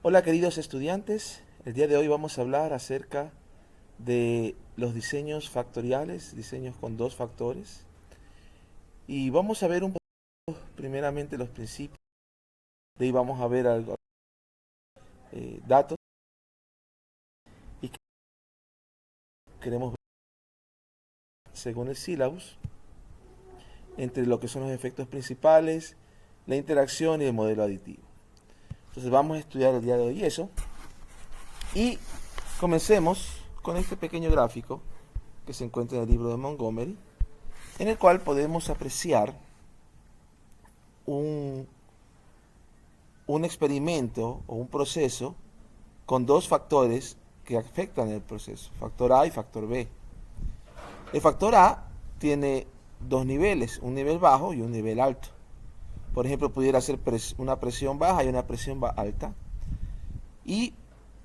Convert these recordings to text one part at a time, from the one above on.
Hola queridos estudiantes, el día de hoy vamos a hablar acerca de los diseños factoriales, diseños con dos factores, y vamos a ver un poco primeramente los principios, de ahí vamos a ver algo, datos y queremos ver según el syllabus entre lo que son los efectos principales, la interacción y el modelo aditivo. Entonces vamos a estudiar el día de hoy eso y comencemos con este pequeño gráfico que se encuentra en el libro de Montgomery, en el cual podemos apreciar un, un experimento o un proceso con dos factores que afectan el proceso, factor A y factor B. El factor A tiene dos niveles, un nivel bajo y un nivel alto. Por ejemplo, pudiera ser una presión baja y una presión alta. Y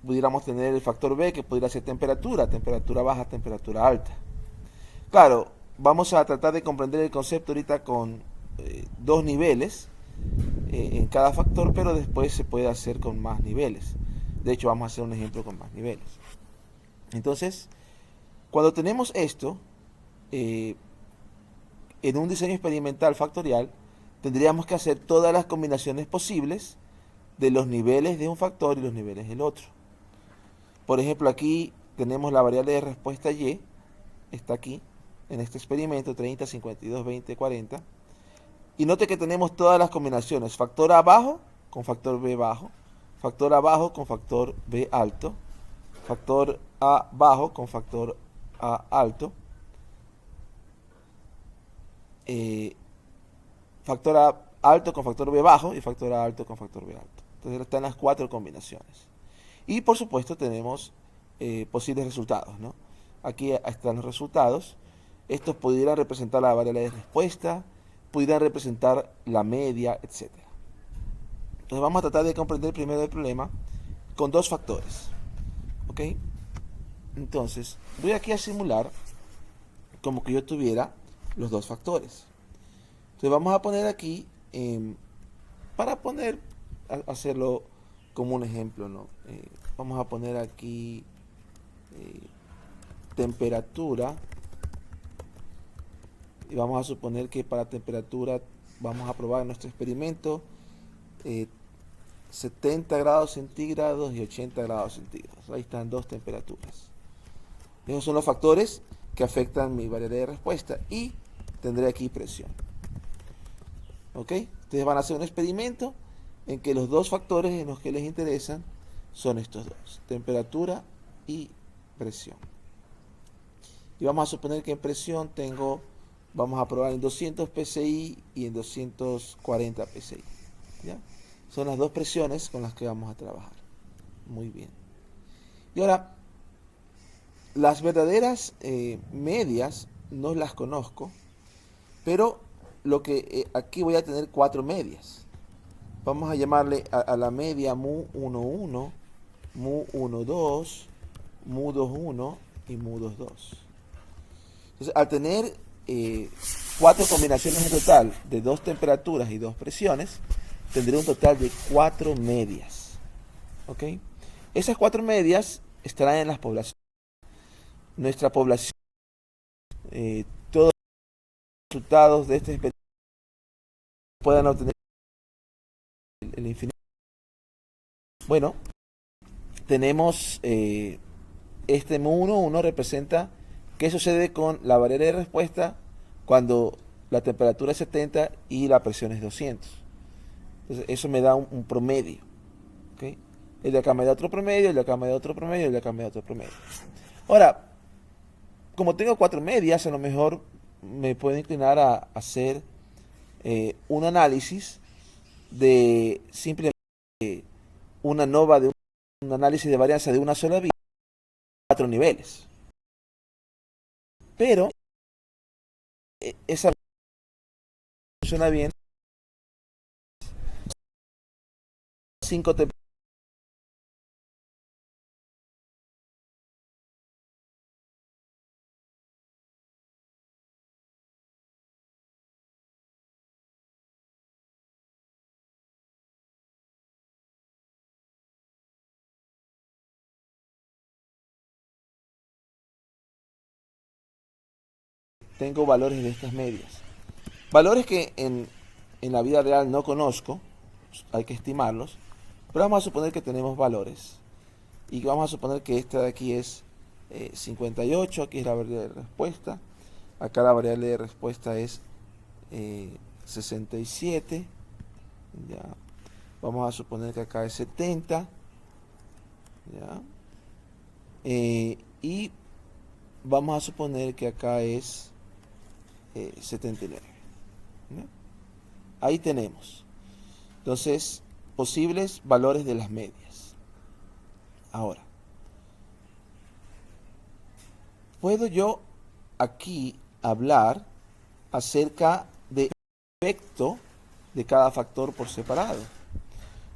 pudiéramos tener el factor B, que pudiera ser temperatura, temperatura baja, temperatura alta. Claro, vamos a tratar de comprender el concepto ahorita con dos niveles en cada factor, pero después se puede hacer con más niveles. De hecho, vamos a hacer un ejemplo con más niveles. Entonces, cuando tenemos esto, eh, en un diseño experimental factorial, tendríamos que hacer todas las combinaciones posibles de los niveles de un factor y los niveles del otro. Por ejemplo, aquí tenemos la variable de respuesta y, está aquí, en este experimento, 30, 52, 20, 40. Y note que tenemos todas las combinaciones, factor A bajo con factor B bajo, factor A bajo con factor B alto, factor A bajo con factor A alto, eh, factor A alto con factor B bajo y factor A alto con factor B alto. Entonces están las cuatro combinaciones. Y por supuesto tenemos posibles resultados, ¿no? Aquí están los resultados. Estos pudieran representar la variable de respuesta, pudieran representar la media, etcétera. Entonces vamos a tratar de comprender primero el problema con dos factores. ¿Ok? Entonces, voy aquí a simular como que yo tuviera los dos factores. Entonces vamos a poner aquí, para hacerlo como un ejemplo, ¿no? Vamos a poner aquí eh, temperatura, y vamos a suponer que para temperatura vamos a probar en nuestro experimento eh, 70 grados centígrados y 80 grados centígrados. Ahí están dos temperaturas. Esos son los factores que afectan mi variable de respuesta y tendré aquí presión. ¿Ok? Ustedes van a hacer un experimento en que los dos factores en los que les interesan son estos dos, temperatura y presión. Y vamos a suponer que en presión vamos a probar en 200 psi y en 240 psi. ¿Ya? Son las dos presiones con las que vamos a trabajar. Muy bien. Y ahora, las verdaderas medias no las conozco, pero lo que aquí voy a tener cuatro medias. Vamos a llamarle a la media mu 11, mu 12, mu 21 y mu 22. Entonces, al tener cuatro combinaciones en total de dos temperaturas y dos presiones, tendré un total de cuatro medias. ¿Ok? Esas cuatro medias estarán en las poblaciones. Nuestra población, todos los resultados de este experimento puedan obtener el infinito. Bueno, tenemos este mu11 representa qué sucede con la variable de respuesta cuando la temperatura es 70 y la presión es 200. Entonces eso me da un promedio. ¿Okay? El de acá me da otro promedio, el de acá me da otro promedio, el de acá me da otro promedio. Ahora, como tengo cuatro medias, a lo mejor me puedo inclinar a hacer un análisis de simplemente una nova de un análisis de varianza de una sola vía, cuatro niveles. Pero esa funciona bien. Cinco tengo valores de estas medias. Valores que en la vida real no conozco, hay que estimarlos, pero vamos a suponer que tenemos valores. Y vamos a suponer que esta de aquí es 58, aquí es la variable de respuesta. Acá la variable de respuesta es 67. Ya. Vamos a suponer que acá es 70. ¿Ya? Y vamos a suponer que acá es 79. ¿Ya? Ahí tenemos. Entonces, posibles valores de las medias. Ahora, ¿puedo yo aquí hablar acerca del efecto de cada factor por separado?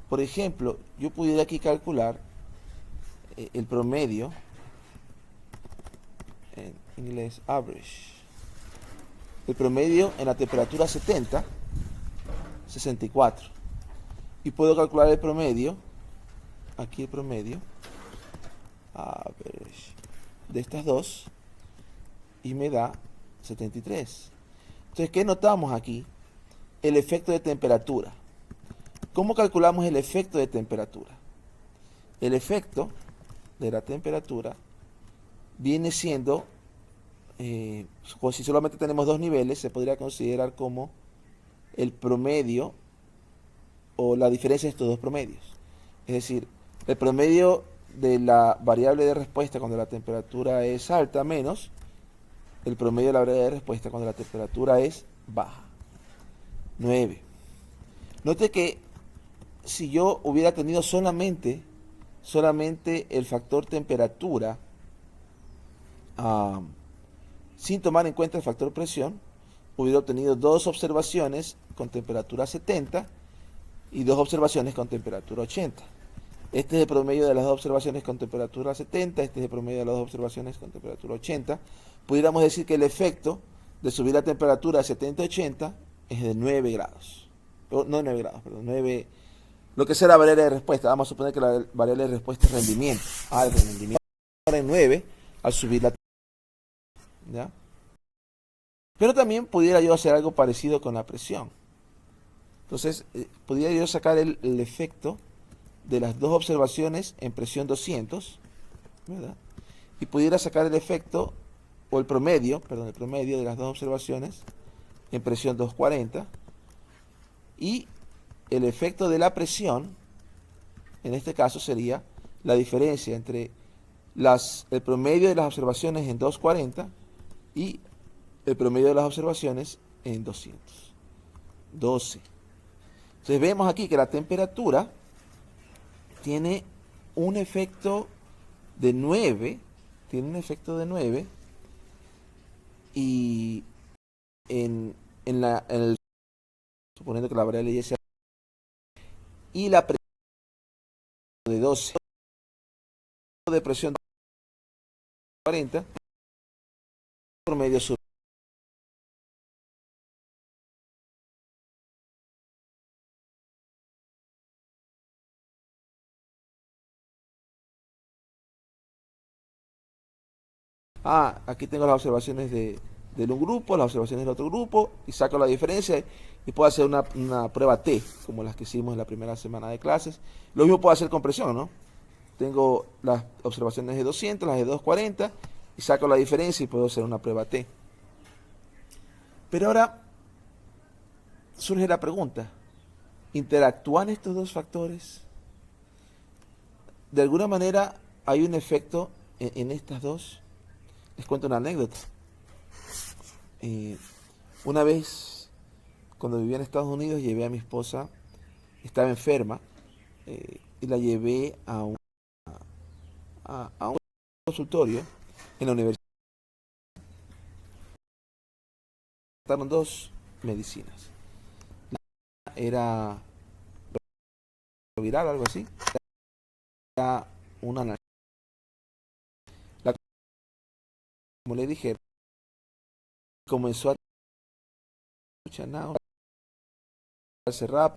Por ejemplo, yo pudiera aquí calcular el promedio, en inglés average, el promedio en la temperatura 70, 64. Y puedo calcular el promedio, aquí el promedio, average, de estas dos, y me da 73. Entonces, ¿qué notamos aquí? El efecto de temperatura. ¿Cómo calculamos el efecto de temperatura? El efecto de la temperatura viene siendo, si solamente tenemos dos niveles, se podría considerar como el promedio o la diferencia de estos dos promedios. Es decir, el promedio de la variable de respuesta cuando la temperatura es alta menos el promedio de la variable de respuesta cuando la temperatura es baja. 9. Note que si yo hubiera tenido solamente el factor temperatura, sin tomar en cuenta el factor presión, hubiera obtenido dos observaciones con temperatura 70 y dos observaciones con temperatura 80. Este es el promedio de las dos observaciones con temperatura 70, este es el promedio de las dos observaciones con temperatura 80. Pudiéramos decir que el efecto de subir la temperatura a 70 y 80 es de 9 grados. No 9 grados, perdón, 9. Lo que sea la variable de respuesta. Vamos a suponer que la variable de respuesta es rendimiento. El rendimiento ahora en 9 al subir la temperatura. ¿Ya? Pero también pudiera yo hacer algo parecido con la presión. Entonces, pudiera yo sacar el efecto de las dos observaciones en presión 200, ¿verdad? Y pudiera sacar el efecto, o el promedio de las dos observaciones en presión 240, y el efecto de la presión, en este caso sería la diferencia entre el promedio de las observaciones en 240 y el promedio de las observaciones en 200. 12. Entonces vemos aquí que la temperatura tiene un efecto de 9, y en el, suponiendo que la variable y sea, y la presión de 12, de presión 40, promedio sube. Aquí tengo las observaciones de un grupo, las observaciones del otro grupo, y saco la diferencia y puedo hacer una prueba T, como las que hicimos en la primera semana de clases. Lo mismo puedo hacer con presión, ¿no? Tengo las observaciones de 200, las de 240, y saco la diferencia y puedo hacer una prueba T. Pero ahora surge la pregunta, ¿interactúan estos dos factores? De alguna manera hay un efecto en estas dos. Les cuento una anécdota. Una vez, cuando vivía en Estados Unidos, llevé a mi esposa, estaba enferma, y la llevé a un consultorio en la universidad. Trataron dos medicinas. Era viral, algo así. Era una, como le dije, comenzó a cerrar.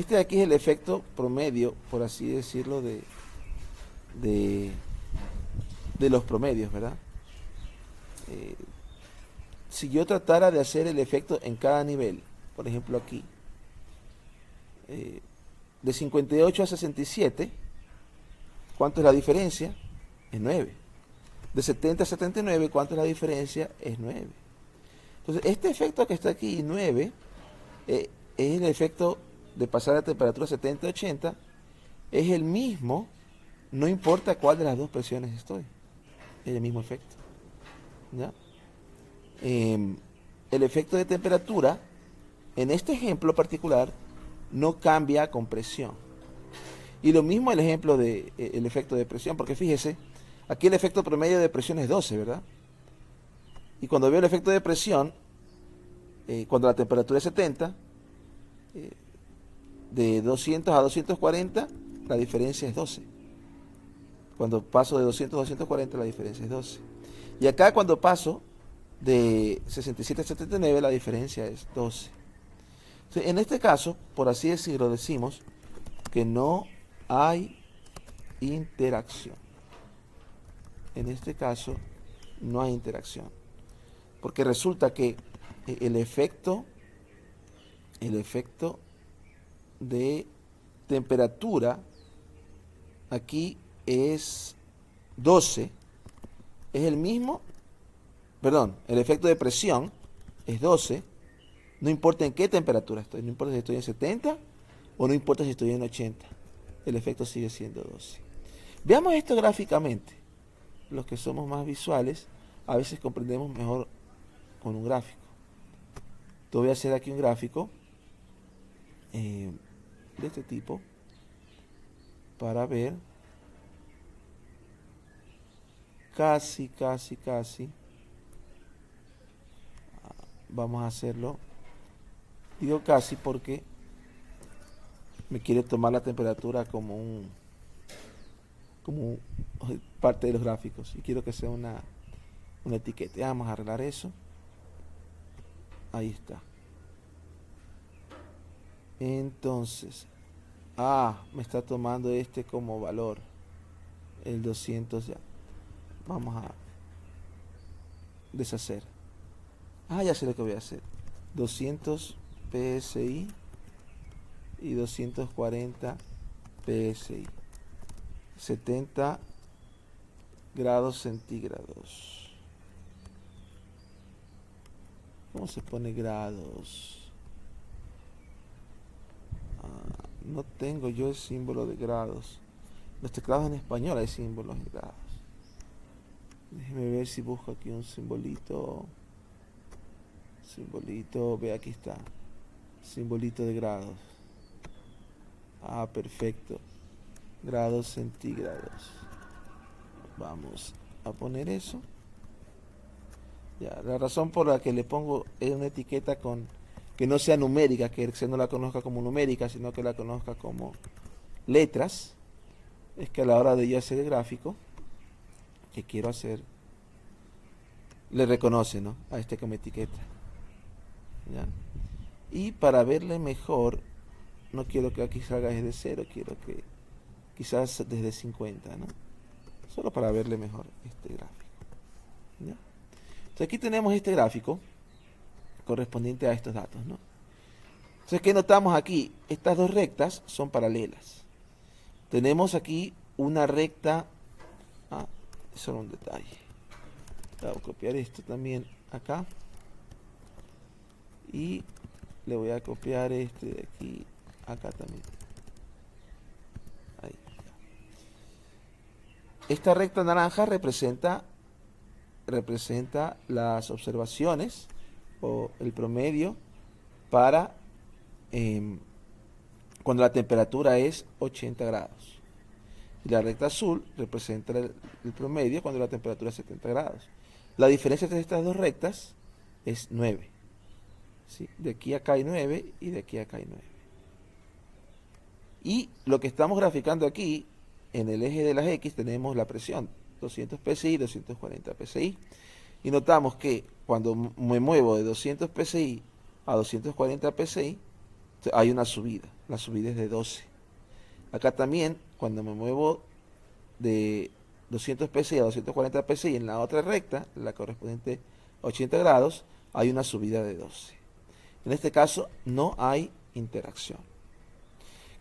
Este de aquí es el efecto promedio, por así decirlo, de, de los promedios, ¿verdad? Eh, si yo tratara de hacer el efecto en cada nivel, por ejemplo aquí, de 58 a 67, ¿cuánto es la diferencia? Es 9. De 70 a 79, ¿cuánto es la diferencia? Es 9. Entonces, este efecto que está aquí, 9, es el efecto de pasar la temperatura 70 a 80, es el mismo, no importa cuál de las dos presiones estoy, es el mismo efecto. ¿Ya? El efecto de temperatura, en este ejemplo particular, no cambia con presión. Y lo mismo el ejemplo de el efecto de presión, porque fíjese, aquí el efecto promedio de presión es 12, ¿verdad? Y cuando veo el efecto de presión, cuando la temperatura es 70, de 200 a 240, la diferencia es 12. Cuando paso de 200 a 240, la diferencia es 12. Y acá cuando paso de 67 a 79, la diferencia es 12. Entonces, en este caso, por así decirlo, decimos que no hay interacción. En este caso, no hay interacción. Porque resulta que el efecto de temperatura aquí es 12, es el mismo, perdón, el efecto de presión es 12, no importa en qué temperatura estoy, no importa si estoy en 70 o no importa si estoy en 80, el efecto sigue siendo 12. Veamos esto gráficamente. Los que somos más visuales, a veces comprendemos mejor con un gráfico. Te voy a hacer aquí un gráfico de este tipo para ver casi. Vamos a hacerlo. Digo casi porque me quiere tomar la temperatura como parte de los gráficos y quiero que sea una etiqueta. Vamos a arreglar eso. Ahí está. Entonces, me está tomando este como valor, el 200 ya. Vamos a deshacer. Ya sé lo que voy a hacer. 200 PSI y 240 PSI. 70 grados centígrados. ¿Cómo se pone grados? No tengo yo el símbolo de grados. Los teclados en español hay símbolos de grados. Déjeme ver si busco aquí un simbolito. Ve, aquí está. Simbolito de grados. Perfecto. Grados centígrados. Vamos a poner eso. Ya, la razón por la que le pongo es una etiqueta que no sea numérica, que no la conozca como numérica, sino que la conozca como letras, es que a la hora de yo hacer el gráfico que quiero hacer, le reconoce, ¿no?, a este como etiqueta. ¿Ya? Y para verle mejor, no quiero que aquí salga desde 0, quiero que quizás desde 50, ¿no? Solo para verle mejor este gráfico. ¿Ya? Entonces aquí tenemos este gráfico correspondiente a estos datos, ¿no? Entonces, ¿qué notamos aquí? Estas dos rectas son paralelas. Tenemos aquí una recta. Eso era un detalle. Voy a copiar esto también acá. Y le voy a copiar este de aquí acá también. Ahí. Esta recta naranja representa las observaciones o el promedio para cuando la temperatura es 80 grados. Y la recta azul representa el promedio cuando la temperatura es 70 grados. La diferencia entre estas dos rectas es 9. ¿Sí? De aquí acá hay 9 y de aquí acá hay 9. Y lo que estamos graficando aquí, en el eje de las X tenemos la presión, 200 PSI, 240 PSI. Y notamos que cuando me muevo de 200 PSI a 240 PSI, Hay una subida, la subida es de 12. Acá también, cuando me muevo de 200 psi a 240 psi en la otra recta, la correspondiente 80 grados, hay una subida de 12. En este caso no hay interacción.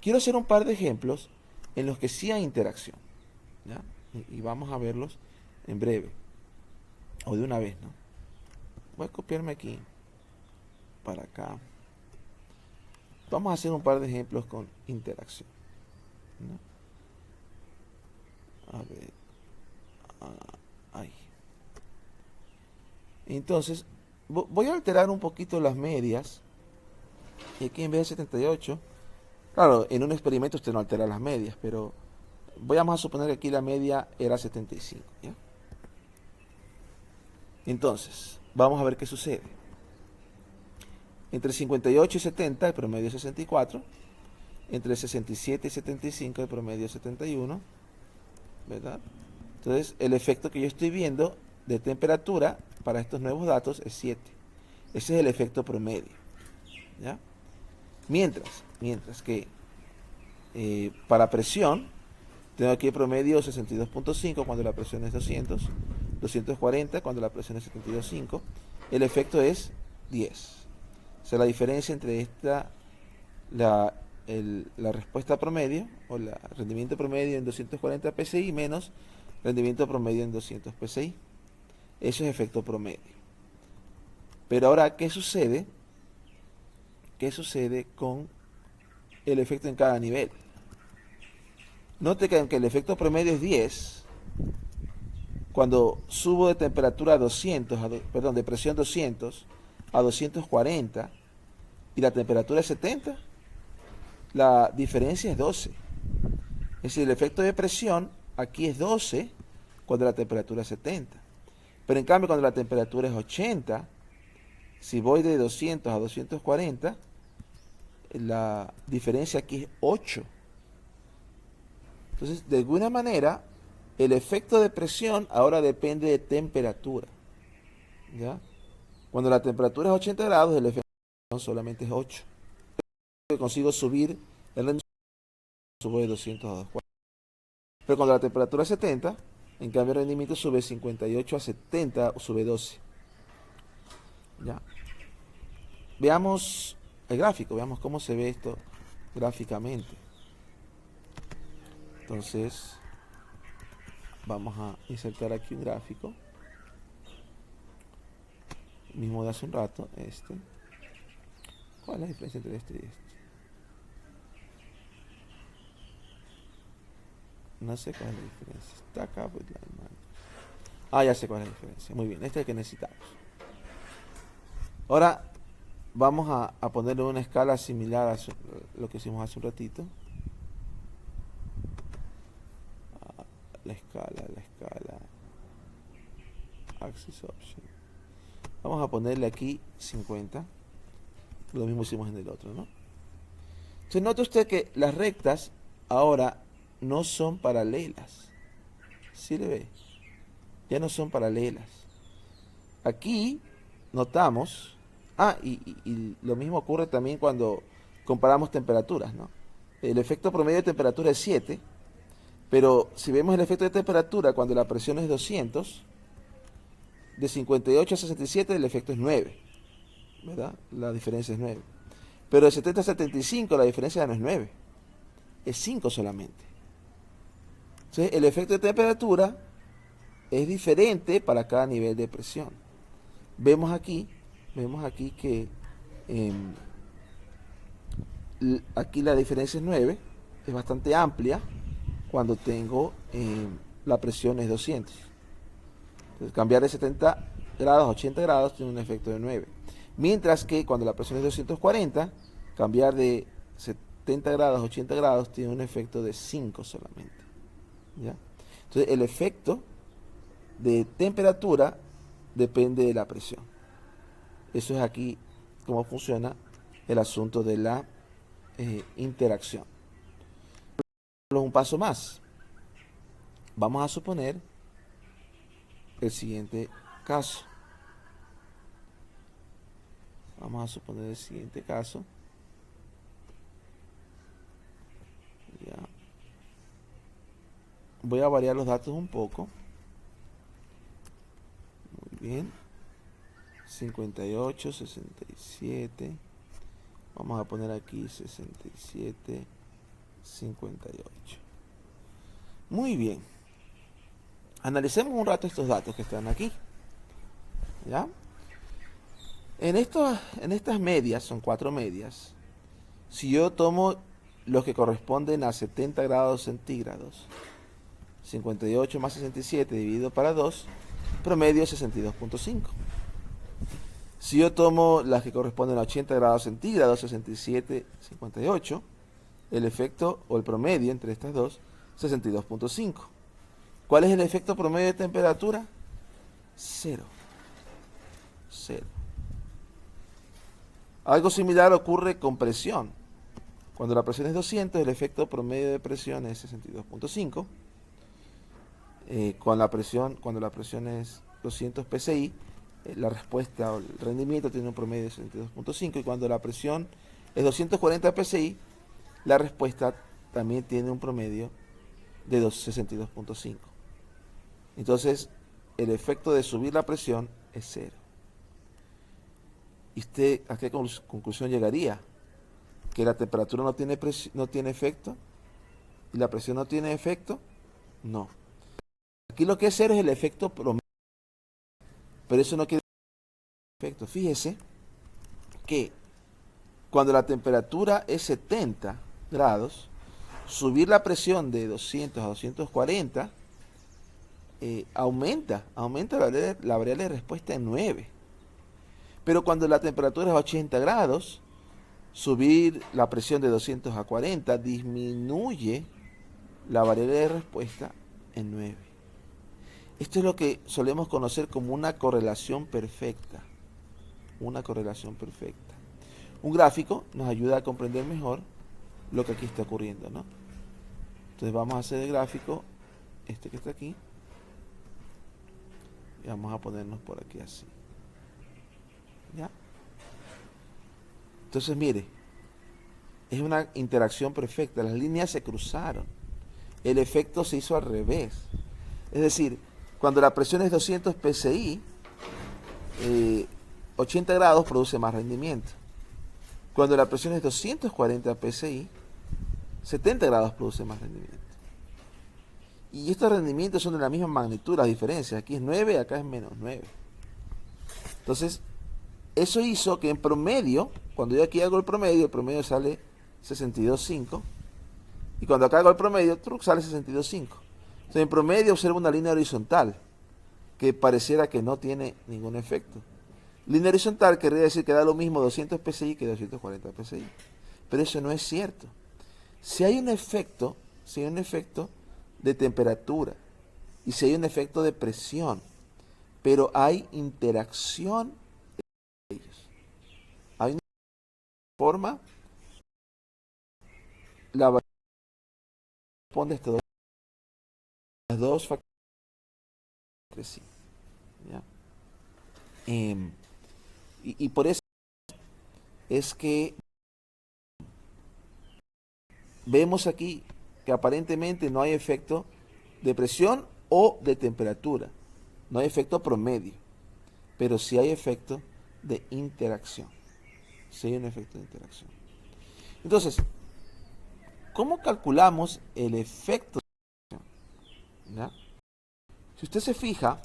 Quiero hacer un par de ejemplos en los que sí hay interacción, ¿ya? Y vamos a verlos en breve, o de una vez, ¿no? Voy a copiarme aquí, para acá. Vamos a hacer un par de ejemplos con interacción, ¿no? A ver, ahí. Entonces, voy a alterar un poquito las medias. Y aquí en vez de 78, claro, en un experimento usted no altera las medias, pero vamos a suponer que aquí la media era 75, ¿ya? Entonces, vamos a ver qué sucede. Entre 58 y 70 el promedio es 64. Entre 67 y 75 el promedio es 71, ¿verdad? Entonces, el efecto que yo estoy viendo de temperatura para estos nuevos datos es 7. Ese es el efecto promedio, ¿ya? Mientras que para presión, tengo aquí el promedio 62.5 cuando la presión es 200, 240 cuando la presión es 72.5. El efecto es 10. O sea, la diferencia entre la respuesta promedio, o el rendimiento promedio en 240 psi menos rendimiento promedio en 200 psi. Eso es efecto promedio. Pero ahora, ¿qué sucede? ¿Qué sucede con el efecto en cada nivel? Note que aunque el efecto promedio es 10, cuando subo de temperatura a 200, perdón, de presión 200 a 240 y la temperatura es 70, la diferencia es 12. Es decir, el efecto de presión aquí es 12 cuando la temperatura es 70. Pero en cambio cuando la temperatura es 80, si voy de 200 a 240, la diferencia aquí es 8. Entonces, de alguna manera, el efecto de presión ahora depende de temperatura, ¿ya? Cuando la temperatura es 80 grados, el efecto de presión solamente es 8. Consigo subir el rendimiento, subo de 200 a 240. Pero cuando la temperatura es 70, en cambio el rendimiento sube 58 a 70, sube 12. ¿Ya? Veamos el gráfico, veamos cómo se ve esto gráficamente. Entonces, vamos a insertar aquí un gráfico. Mismo de hace un rato, este. ¿Cuál es la diferencia entre este y este? No sé cuál es la diferencia. Está acá, pues la imagen. Ah, ya sé cuál es la diferencia. Muy bien, este es el que necesitamos. Ahora vamos a ponerle una escala similar a lo que hicimos hace un ratito. La escala. Axis Option. Vamos a ponerle aquí 50. Lo mismo hicimos en el otro, ¿no? Entonces nota usted que las rectas ahora no son paralelas. ¿Sí le ve? Ya no son paralelas. Aquí notamos, y lo mismo ocurre también cuando comparamos temperaturas, ¿no? El efecto promedio de temperatura es 7, pero si vemos el efecto de temperatura cuando la presión es 200, de 58 a 67 el efecto es 9, ¿verdad? La diferencia es 9. Pero de 70 a 75 la diferencia ya no es 9, es 5 solamente. Entonces el efecto de temperatura es diferente para cada nivel de presión. Vemos aquí que eh, aquí la diferencia es 9, es bastante amplia cuando tengo la presión es 200. Entonces, cambiar de 70 grados a 80 grados tiene un efecto de 9. Mientras que cuando la presión es 240, cambiar de 70 grados a 80 grados tiene un efecto de 5 solamente, ¿ya? Entonces el efecto de temperatura depende de la presión. Eso es aquí cómo funciona el asunto de la interacción. Un paso más. Vamos a suponer el siguiente caso. Vamos a suponer el siguiente caso. voy a variar los datos un poco. Muy bien. 58, 67. Vamos a poner aquí 67, 58. Muy bien. Analicemos un rato estos datos que están aquí. ¿Ya? En estas medias, son 4 medias, si yo tomo los que corresponden a 70 grados centígrados, 58 más 67 dividido para 2, promedio es 62.5. Si yo tomo las que corresponden a 80 grados centígrados, 67, 58, el efecto o el promedio entre estas dos, 62.5. ¿Cuál es el efecto promedio de temperatura? 0. 0. Algo similar ocurre con presión. Cuando la presión es 200, el efecto promedio de presión es 62.5. Cuando la presión es 200 psi, la respuesta o el rendimiento tiene un promedio de 62.5. Y cuando la presión es 240 psi, la respuesta también tiene un promedio de 62.5. Entonces, el efecto de subir la presión es 0. ¿Y usted a qué conclusión llegaría? ¿Que la temperatura no tiene efecto? ¿Y la presión no tiene efecto? No. Aquí lo que es 0 es el efecto promedio. Pero eso no quiere decir efecto. Fíjese que cuando la temperatura es 70 grados, subir la presión de 200 a 240 aumenta la variable de respuesta en 9. Pero cuando la temperatura es 80 grados, subir la presión de 200 a 40 disminuye la variable de respuesta en 9. Esto es lo que solemos conocer como una correlación perfecta. Una correlación perfecta. Un gráfico nos ayuda a comprender mejor lo que aquí está ocurriendo, ¿no? Entonces vamos a hacer el gráfico, este que está aquí, y vamos a ponernos por aquí así. ¿Ya? Entonces mire, es una interacción perfecta, las líneas se cruzaron, el efecto se hizo al revés. Es decir, cuando la presión es 200 psi, 80 grados produce más rendimiento. Cuando la presión es 240 psi, 70 grados produce más rendimiento. Y estos rendimientos son de la misma magnitud, las diferencias. Aquí es 9, acá es menos 9. Entonces, eso hizo que en promedio, cuando yo aquí hago el promedio sale 62.5. Y cuando acá hago el promedio, sale 62.5. Entonces, en promedio observo una línea horizontal que pareciera que no tiene ningún efecto. Línea horizontal querría decir que da lo mismo 200 psi que 240 psi. Pero eso no es cierto. Si hay un efecto de temperatura y si hay un efecto de presión, pero hay interacción entre ellos. Hay una forma, la variable responde a estos dos factores entre sí. ¿Ya? Y por eso es que vemos aquí que aparentemente no hay efecto de presión o de temperatura. No hay efecto promedio, pero sí hay efecto de interacción. Sí hay un efecto de interacción. Entonces, ¿cómo calculamos el efecto de interacción? ¿Ya? Si usted se fija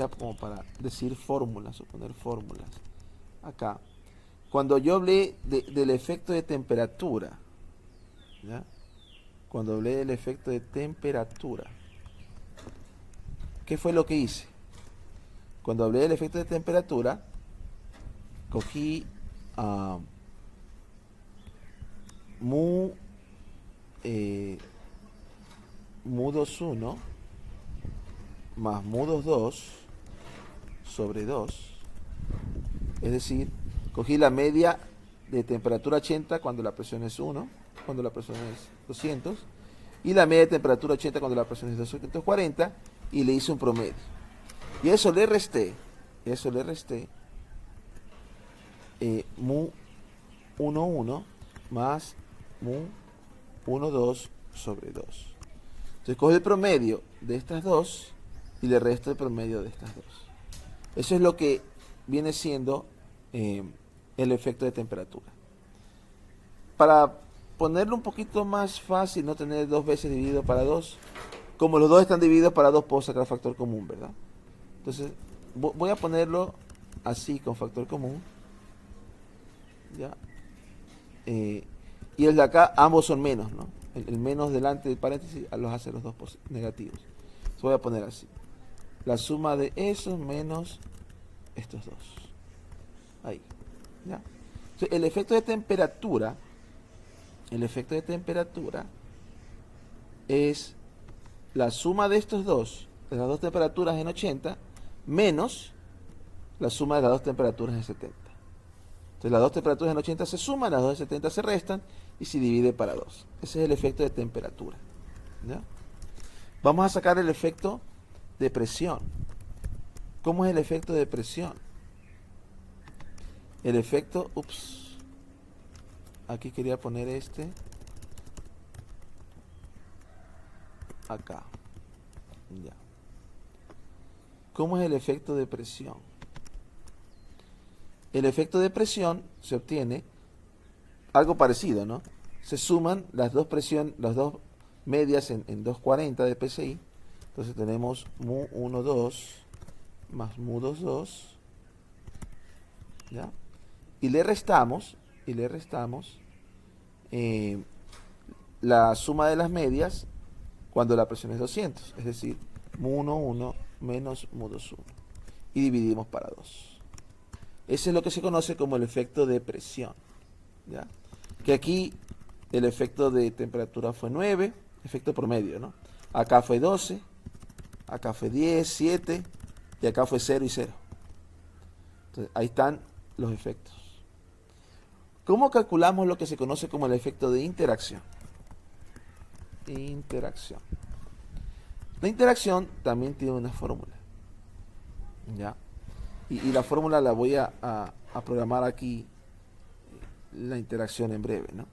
como para decir fórmulas o poner fórmulas, acá, cuando yo hablé del efecto de temperatura, ¿ya? Cuando hablé del efecto de temperatura, ¿qué fue lo que hice? Cuando hablé del efecto de temperatura, cogí mu 21 más mu 22 sobre 2, es decir, cogí la media de temperatura 80 cuando la presión es 1, cuando la presión es 200, y la media de temperatura 80 cuando la presión es 240, y le hice un promedio. Y eso le resté mu 11 más mu 12 sobre 2. Entonces cojo el promedio de estas dos y le resto el promedio de estas dos. Eso es lo que viene siendo el efecto de temperatura. Para ponerlo un poquito más fácil, no tener 2 veces dividido para 2, como los dos están divididos para 2, puedo sacar factor común, ¿verdad? Entonces voy a ponerlo así con factor común. ¿Ya? Y el de acá, ambos son menos, ¿no? El menos delante del paréntesis los hace los dos negativos. Entonces voy a poner así. La suma de esos menos estos dos. Ahí. ¿Ya? Entonces, el efecto de temperatura es la suma de estos dos, de las dos temperaturas en 80, menos la suma de las dos temperaturas en 70. Entonces las dos temperaturas en 80 se suman, las dos en 70 se restan y se divide para 2. Ese es el efecto de temperatura. ¿Ya? Vamos a sacar el efecto de presión. ¿Cómo es el efecto de presión? El efecto, aquí quería poner acá. Ya. ¿Cómo es el efecto de presión? El efecto de presión se obtiene algo parecido, ¿no? Se suman las dos medias en 240 de PSI. Entonces tenemos mu 12 más mu 22, ¿ya? Y le restamos la suma de las medias cuando la presión es 200, es decir, mu 11 menos mu 21. Y dividimos para 2. Ese es lo que se conoce como el efecto de presión, ¿ya? Que aquí el efecto de temperatura fue 9, efecto promedio, ¿no? Acá fue 12, acá fue 10, 7, y acá fue 0 y 0. Entonces, ahí están los efectos. ¿Cómo calculamos lo que se conoce como el efecto de interacción? Interacción. La interacción también tiene una fórmula, ¿ya? Y la fórmula la voy a programar aquí, la interacción en breve, ¿no?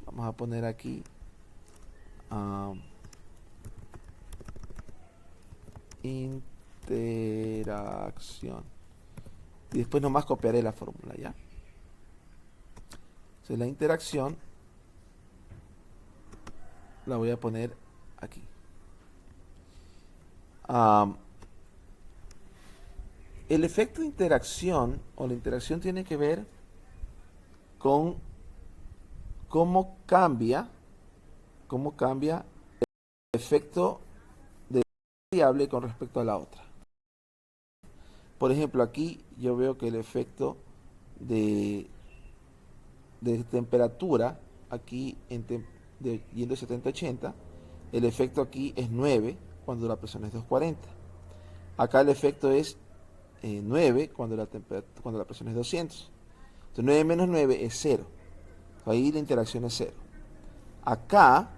Vamos a poner aquí interacción. Y después nomás copiaré la fórmula, ¿ya? Entonces la interacción la voy a poner aquí. El efecto de interacción o la interacción tiene que ver con cómo cambia el efecto de la variable con respecto a la otra. Por ejemplo, aquí yo veo que el efecto de temperatura, aquí yendo de 70 a 80, el efecto aquí es 9 cuando la presión es 240. Acá el efecto es 9 cuando la presión es 200. Entonces 9 menos 9 es 0. Ahí la interacción es 0. Acá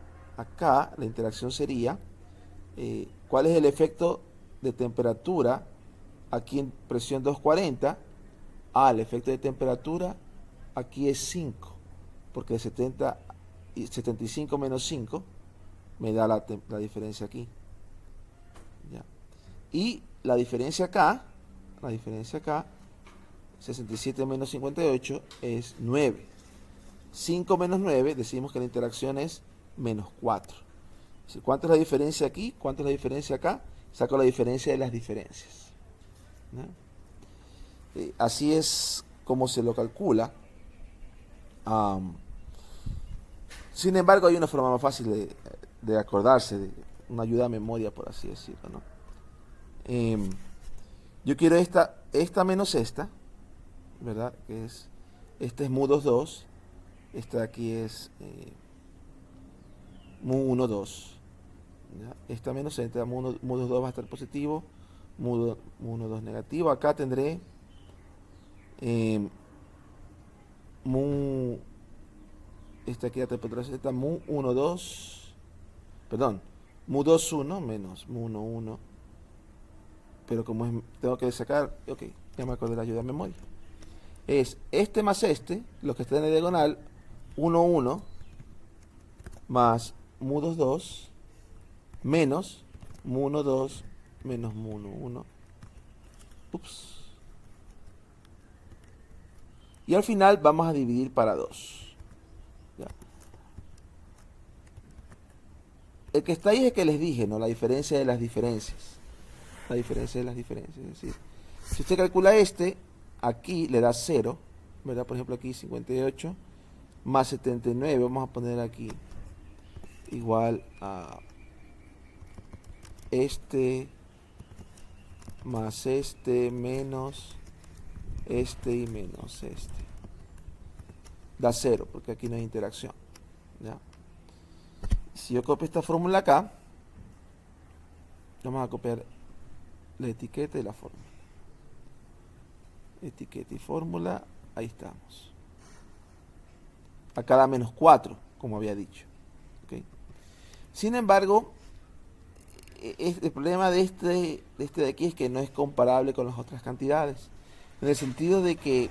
la interacción sería, ¿cuál es el efecto de temperatura aquí en presión 240? El efecto de temperatura aquí es 5, porque de 75 menos 5 me da la diferencia aquí. ¿Ya? Y la diferencia acá, 67 menos 58 es 9. 5 menos 9, decimos que la interacción es menos 4. ¿Cuánto es la diferencia aquí? ¿Cuánto es la diferencia acá? Saco la diferencia de las diferencias. ¿No? Así es como se lo calcula. Sin embargo, hay una forma más fácil de acordarse, una ayuda a memoria, por así decirlo, ¿no? Yo quiero esta menos esta, ¿verdad? Que es, este es mu 22, esta de aquí es mu 12. ¿Ya? Esta menos esta, mu 22 va a estar positivo, mu 12 negativo. Acá tendré esta aquí la temperatura Z, mu 12, perdón, mu 21 menos mu 11, pero como tengo que sacar, ok, ya me acordé de la ayuda de memoria. Es este más este, lo que está en la diagonal, 1 más mu 22 menos mu1, 2, menos mu1, 1. Ups. Y al final vamos a dividir para 2. ¿Ya? El que está ahí es el que les dije, ¿no? La diferencia de las diferencias. La diferencia de las diferencias. Es decir, si usted calcula este, aquí le da 0, ¿verdad? Por ejemplo, aquí 58 más 79, vamos a poner aquí igual a este más este menos este y menos este. Da 0, porque aquí no hay interacción. ¿Ya? Si yo copio esta fórmula acá, vamos a copiar la etiqueta y la fórmula. Etiqueta y fórmula, ahí estamos. Acá da menos 4, como había dicho. ¿Okay? Sin embargo, el problema de este de aquí es que no es comparable con las otras cantidades. En el sentido de que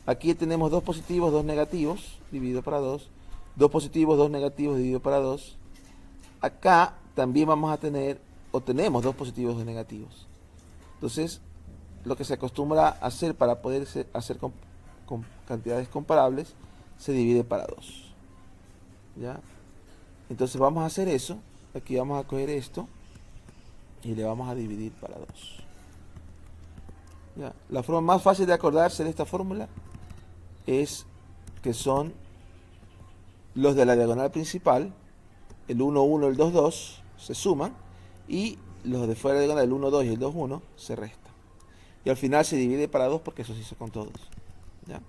aquí tenemos 2 positivos, 2 negativos, dividido para 2. 2 positivos, 2 negativos, dividido para 2. Acá también vamos a tener, o tenemos 2 positivos, 2 negativos. Entonces, lo que se acostumbra a hacer para poder hacer con cantidades comparables, se divide para 2. ¿Ya? Entonces vamos a hacer eso. Aquí vamos a coger esto y le vamos a dividir para 2. ¿Ya? La forma más fácil de acordarse de esta fórmula es que son los de la diagonal principal, el 1, 1, el 2, 2, se suman, y los de fuera de la diagonal, el 1, 2 y el 2, 1, se restan. Y al final se divide para 2 porque eso se hizo con todos. ¿Ya?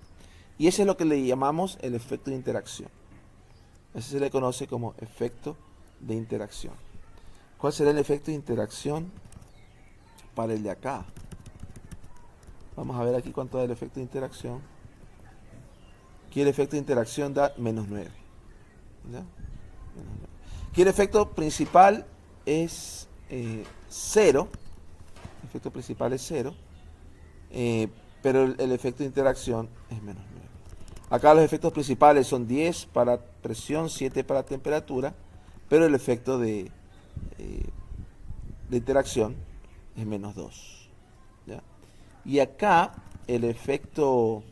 Y ese es lo que le llamamos el efecto de interacción. Ese se le conoce como efecto de interacción. ¿Cuál será el efecto de interacción para el de acá? Vamos a ver aquí cuánto da el efecto de interacción. Aquí el efecto de interacción da menos 9. ¿Ya? Aquí el efecto principal es 0. El efecto principal es 0. Pero el efecto de interacción es menos 9. Acá los efectos principales son 10 para presión, 7 para temperatura, pero el efecto de interacción es menos 2. ¿Ya? Y acá el efecto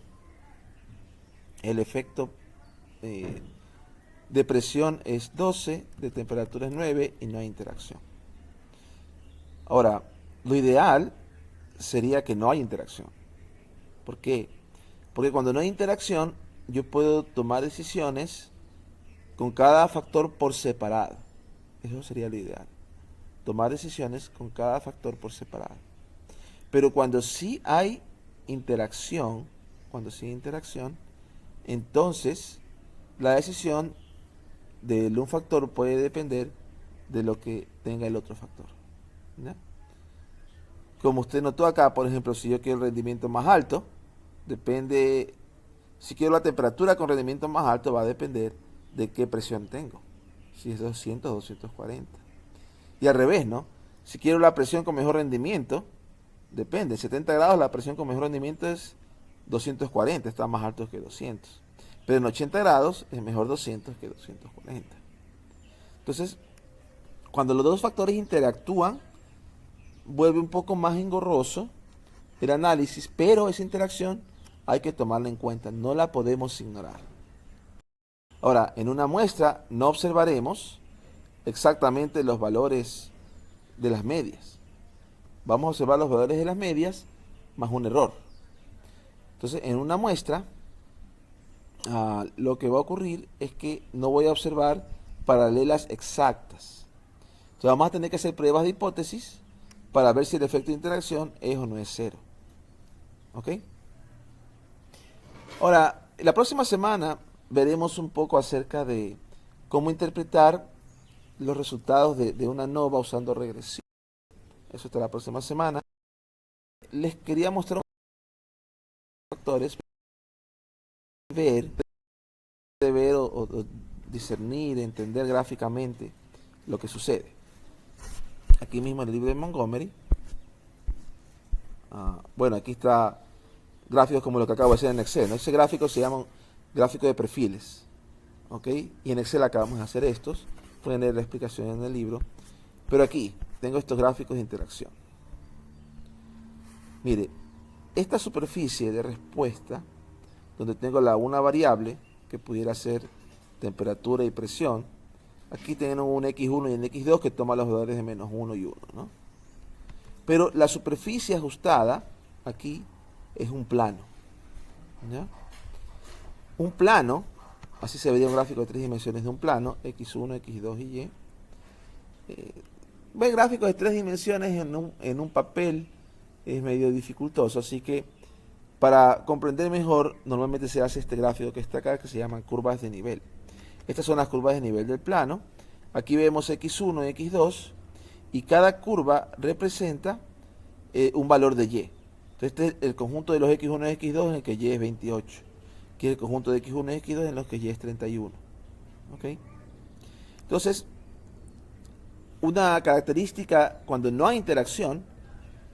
de presión es 12, de temperatura es 9 y no hay interacción. Ahora, lo ideal sería que no haya interacción. ¿Por qué? Porque cuando no hay interacción, yo puedo tomar decisiones con cada factor por separado. Eso sería lo ideal. Tomar decisiones con cada factor por separado. Pero cuando sí hay interacción, entonces la decisión de un factor puede depender de lo que tenga el otro factor. ¿Ya? Como usted notó acá, por ejemplo, si yo quiero el rendimiento más alto, depende, si quiero la temperatura con rendimiento más alto, va a depender de qué presión tengo. Si es 200 o 240. Y al revés, ¿no? Si quiero la presión con mejor rendimiento, depende. En 70 grados la presión con mejor rendimiento es 240, está más alto que 200. Pero en 80 grados es mejor 200 que 240. Entonces, cuando los dos factores interactúan, vuelve un poco más engorroso el análisis, pero esa interacción hay que tomarla en cuenta, no la podemos ignorar. Ahora, en una muestra no observaremos exactamente los valores de las medias. Vamos a observar los valores de las medias más un error. Entonces, en una muestra, lo que va a ocurrir es que no voy a observar paralelas exactas. Entonces, vamos a tener que hacer pruebas de hipótesis para ver si el efecto de interacción es o no es 0. ¿Ok? Ahora, la próxima semana veremos un poco acerca de cómo interpretar los resultados de una nova usando regresión. Eso está la próxima semana. Les quería mostrar unos factores de ver o discernir, entender gráficamente lo que sucede. Aquí mismo en el libro de Montgomery. Bueno, aquí está gráficos como lo que acabo de hacer en Excel, ¿no? Ese gráfico se llama gráfico de perfiles. ¿Ok? Y en Excel acabamos de hacer estos. Pueden leer la explicación en el libro. Pero aquí tengo estos gráficos de interacción. Mire, esta superficie de respuesta, donde tengo una variable, que pudiera ser temperatura y presión, aquí tenemos un X1 y un X2 que toma los valores de -1 y 1, ¿no? Pero la superficie ajustada, aquí, es un plano, ¿ya? Un plano, así se vería un gráfico de 3 dimensiones de un plano, X1, X2 y Y. Ver gráficos de 3 dimensiones en un papel es medio dificultoso, así que para comprender mejor, normalmente se hace este gráfico que está acá, que se llaman curvas de nivel. Estas son las curvas de nivel del plano. Aquí vemos X1 y X2, y cada curva representa un valor de Y. Entonces, este es el conjunto de los X1 y X2 en el que Y es 28. Aquí es el conjunto de X1 y X2 en los que Y es 31. ¿Ok? Entonces, una característica cuando no hay interacción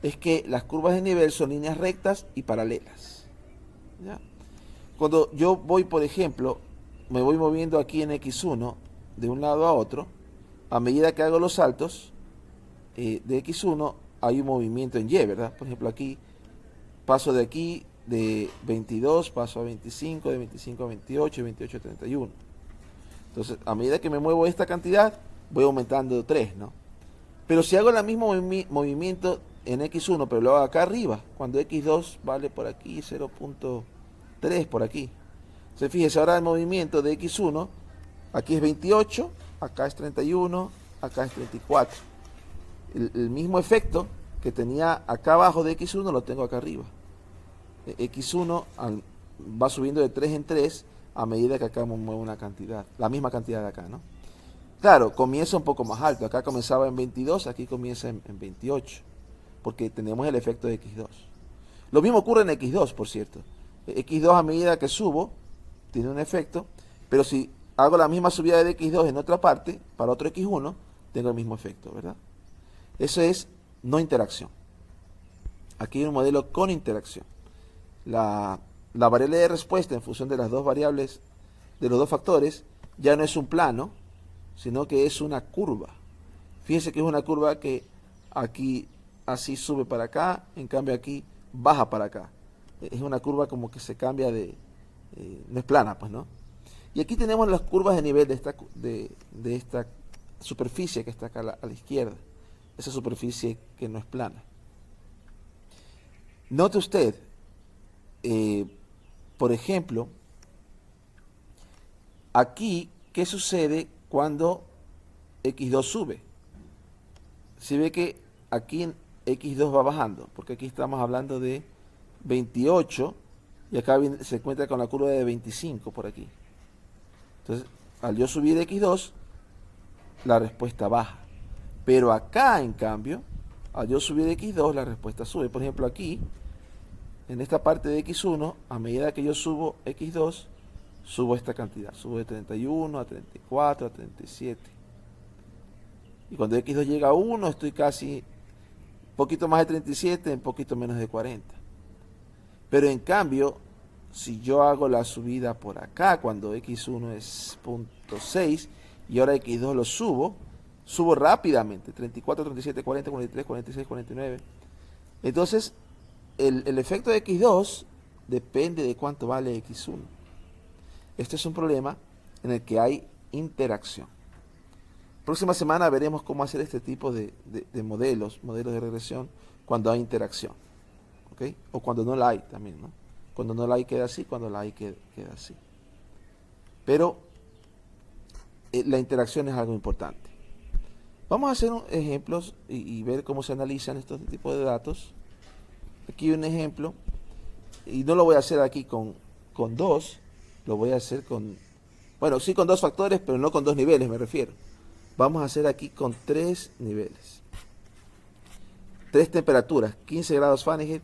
es que las curvas de nivel son líneas rectas y paralelas, ¿ya? Cuando yo voy, por ejemplo, me voy moviendo aquí en X1 de un lado a otro, a medida que hago los saltos de X1 hay un movimiento en Y, ¿verdad? Por ejemplo, aquí paso de aquí de 22, paso a 25, de 25 a 28, de 28 a 31. Entonces, a medida que me muevo esta cantidad, voy aumentando 3, ¿no? Pero si hago el mismo movimiento en X1, pero lo hago acá arriba, cuando X2 vale por aquí 0.3 por aquí. Entonces, fíjese, ahora el movimiento de X1, aquí es 28, acá es 31, acá es 34. El mismo efecto que tenía acá abajo de X1 lo tengo acá arriba. X1 va subiendo de 3 en 3 a medida que acá me muevo una cantidad, la misma cantidad de acá, ¿no? Claro, comienza un poco más alto, acá comenzaba en 22, aquí comienza en 28, porque tenemos el efecto de X2. Lo mismo ocurre en X2, por cierto. X2 a medida que subo, tiene un efecto, pero si hago la misma subida de X2 en otra parte, para otro X1, tengo el mismo efecto, ¿verdad? Eso es no interacción. Aquí hay un modelo con interacción. La variable de respuesta en función de las dos variables, de los dos factores, ya no es un plano, sino que es una curva. Fíjense que es una curva que aquí así sube para acá, en cambio aquí baja para acá. Es una curva como que se cambia no es plana, pues, ¿no? Y aquí tenemos las curvas de nivel de esta superficie que está acá a la izquierda, esa superficie que no es plana. Note usted, por ejemplo, aquí, ¿qué sucede cuando X2 sube? Si ve que aquí X2 va bajando, porque aquí estamos hablando de 28 y acá se encuentra con la curva de 25 por aquí. Entonces, al yo subir X2, la respuesta baja. Pero acá, en cambio, al yo subir X2, la respuesta sube. Por ejemplo, aquí, en esta parte de X1, a medida que yo subo X2, subo esta cantidad. Subo de 31 a 34 a 37. Y cuando X2 llega a 1, estoy casi un poquito más de 37, un poquito menos de 40. Pero en cambio, si yo hago la subida por acá, cuando X1 es 0.6 y ahora X2 lo subo rápidamente, 34, 37, 40, 43, 46, 49. Entonces, el efecto de X2 depende de cuánto vale X1. Este es un problema en el que hay interacción. Próxima semana veremos cómo hacer este tipo de modelos de regresión cuando hay interacción, ¿ok? O cuando no la hay también, ¿no? Cuando no la hay queda así, cuando la hay queda así. Pero la interacción es algo importante. Vamos a hacer ejemplos y ver cómo se analizan estos tipos de datos. Aquí un ejemplo, y no lo voy a hacer aquí con dos, lo voy a hacer bueno, sí con dos factores, pero no con dos niveles, me refiero. Vamos a hacer aquí con 3 niveles. 3 temperaturas, 15 grados Fahrenheit,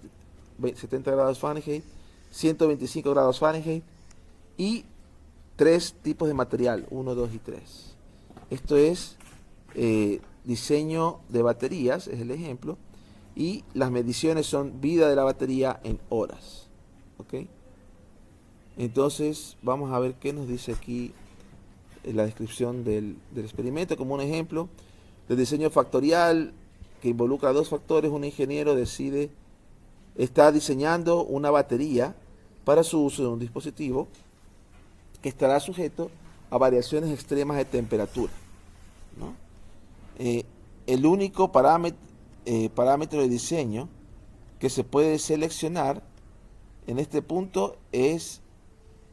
70 grados Fahrenheit, 125 grados Fahrenheit y 3 tipos de material, 1, 2 y 3. Esto es diseño de baterías, es el ejemplo, y las mediciones son vida de la batería en horas. ¿Ok? Entonces vamos a ver qué nos dice aquí la descripción del experimento. Como un ejemplo, de diseño factorial que involucra dos factores, un ingeniero está diseñando una batería para su uso en un dispositivo que estará sujeto a variaciones extremas de temperatura, ¿no? El único parámetro de diseño que se puede seleccionar en este punto es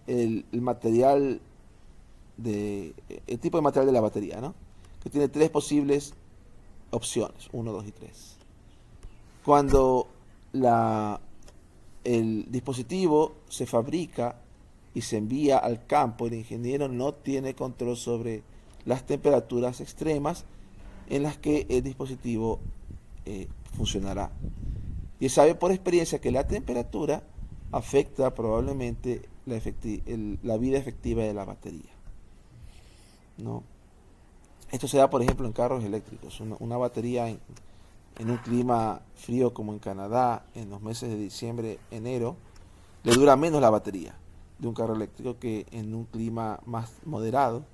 el material el tipo de material de la batería, ¿no? Que tiene tres posibles opciones, 1, 2 y 3. Cuando el dispositivo se fabrica y se envía al campo, el ingeniero no tiene control sobre las temperaturas extremas en las que el dispositivo funcionará. Y sabe por experiencia que la temperatura afecta probablemente la vida efectiva de la batería, ¿no? Esto se da, por ejemplo, en carros eléctricos. Una batería en un clima frío como en Canadá, en los meses de diciembre, enero, le dura menos la batería de un carro eléctrico que en un clima más moderado,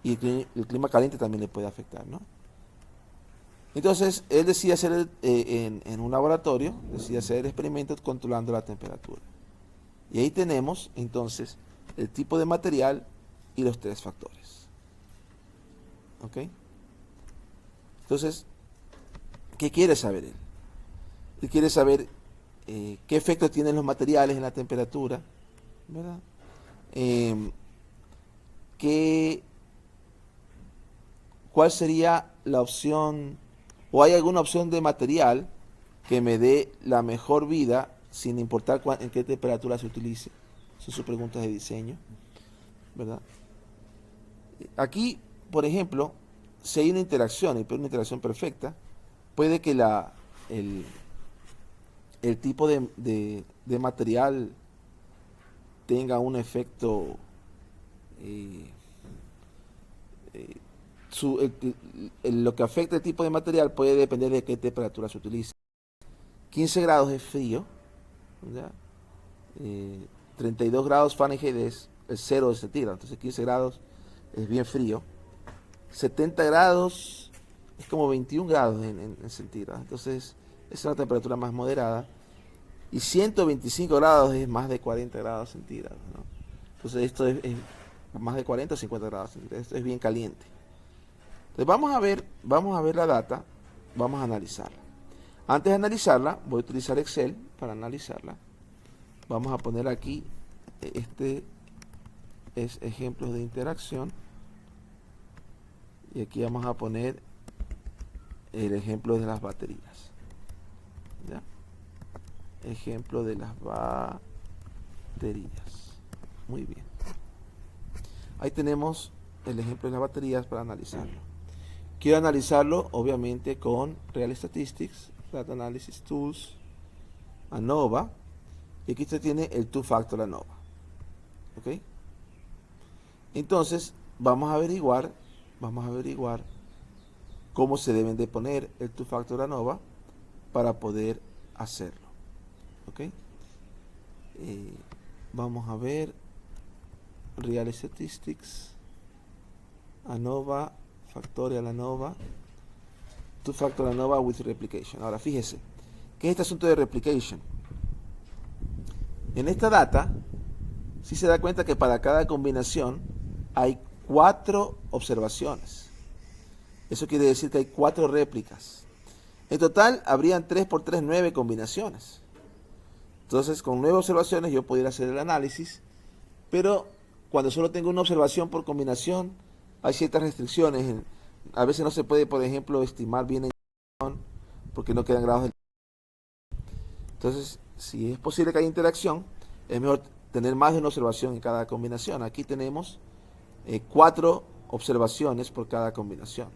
y el clima caliente también le puede afectar, ¿no? Entonces, él decide hacer en un laboratorio, decide hacer experimentos controlando la temperatura. Y ahí tenemos, entonces, el tipo de material y los tres factores. ¿Ok? Entonces, ¿qué quiere saber él? Él quiere saber qué efecto tienen los materiales en la temperatura, ¿verdad? ¿Cuál sería la opción, o hay alguna opción de material que me dé la mejor vida sin importar en qué temperatura se utilice? Son sus preguntas de diseño, ¿verdad? Aquí, por ejemplo, si hay una interacción, pero una interacción perfecta, puede que el tipo de material tenga un efecto, lo que afecta el tipo de material puede depender de qué temperatura se utilice. 15 grados es frío, ¿ya? 32 grados Fahrenheit es 0 de centígrado, entonces 15 grados es bien frío. 70 grados es como 21 grados en centígrados, entonces es una temperatura más moderada. Y 125 grados es más de 40 grados centígrados, ¿no? Entonces esto es más de 40 o 50 grados centígrados, esto es bien caliente. Entonces vamos a ver la data, vamos a analizarla. Antes de analizarla, voy a utilizar Excel para analizarla. Vamos a poner aquí, este es ejemplos de interacción. Y aquí vamos a poner el ejemplo de las baterías, ¿ya? Ejemplo de las baterías. Muy bien. Ahí tenemos el ejemplo de las baterías para analizarlo. Quiero analizarlo, obviamente, con Real Statistics, Data Analysis Tools, ANOVA. Y aquí usted tiene el two-factor ANOVA. ¿Ok? Entonces, vamos a averiguar cómo se deben de poner el two-factor ANOVA para poder hacerlo. ¿Ok? Vamos a ver Real Statistics, ANOVA, Factorial ANOVA, two-factor ANOVA with replication. Ahora fíjese, ¿qué es este asunto de replication? En esta data, si se da cuenta que para cada combinación hay 4 observaciones. Eso quiere decir que hay 4 réplicas. En total, habrían 3 por 3, 9 combinaciones. Entonces, con 9 observaciones yo pudiera hacer el análisis, pero cuando solo tengo una observación por combinación, hay ciertas restricciones. A veces no se puede, por ejemplo, estimar bien en porque no quedan grados de... Entonces, si es posible que haya interacción, es mejor tener más de una observación en cada combinación. Aquí tenemos 4 observaciones por cada combinación.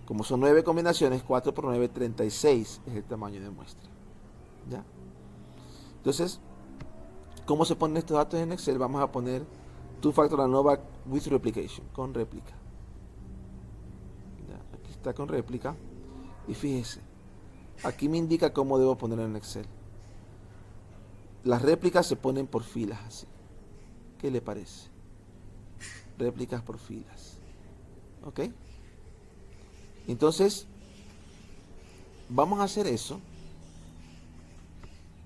Como son 9 combinaciones, 4 por 9, 36 es el tamaño de muestra, ¿ya? Entonces, ¿cómo se ponen estos datos en Excel? Vamos a poner two-factor ANOVA with replication, con réplica. ¿Ya? Aquí está con réplica. Y fíjese, aquí me indica cómo debo ponerlo en Excel. Las réplicas se ponen por filas así. ¿Qué le parece? Réplicas por filas. ¿Ok? Entonces, vamos a hacer eso.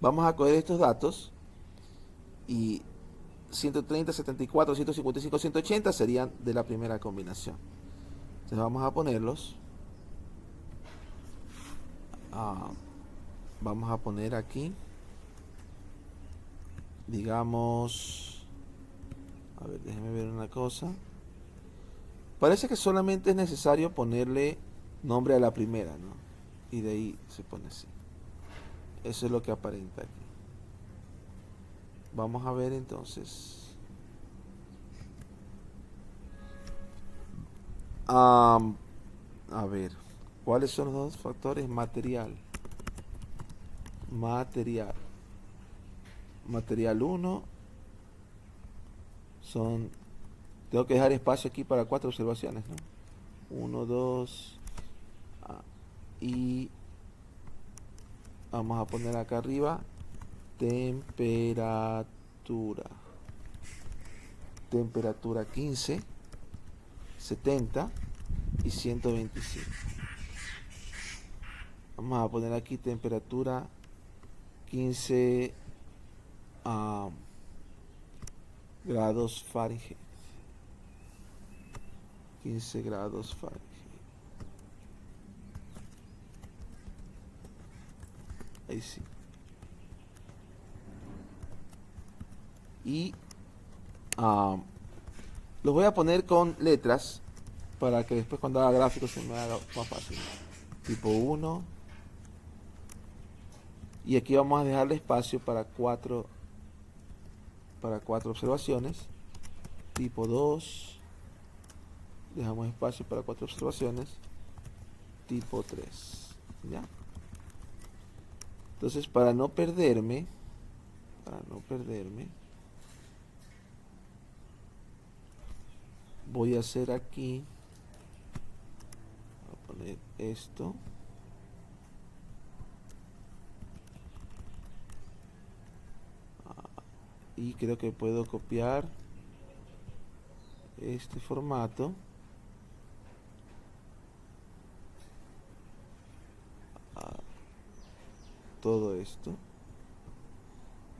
Vamos a coger estos datos y 130, 74, 155, 180 serían de la primera combinación. Entonces vamos a ponerlos. Vamos a poner aquí, digamos, a ver, déjenme ver una cosa. Parece que solamente es necesario ponerle nombre a la primera, ¿no? Y de ahí se pone así. Eso es lo que aparenta aquí. Vamos a ver entonces. A ver, ¿cuáles son los dos factores? Material. Material 1 son... Tengo que dejar espacio aquí para 4 observaciones, ¿no? 1, 2, y vamos a poner acá arriba temperatura. Temperatura 15, 70 y 125. Vamos a poner aquí temperatura 15 grados Fahrenheit. 15 grados Fahrenheit. Ahí sí. Y los voy a poner con letras para que después cuando haga gráficos se me haga más fácil. Tipo 1. Y aquí vamos a dejarle espacio para 4 observaciones. Tipo 2. Dejamos espacio para 4 observaciones. Tipo 3. ¿Ya? Entonces, para no perderme, voy a hacer aquí, voy a poner esto. Y creo que puedo copiar este formato a todo esto,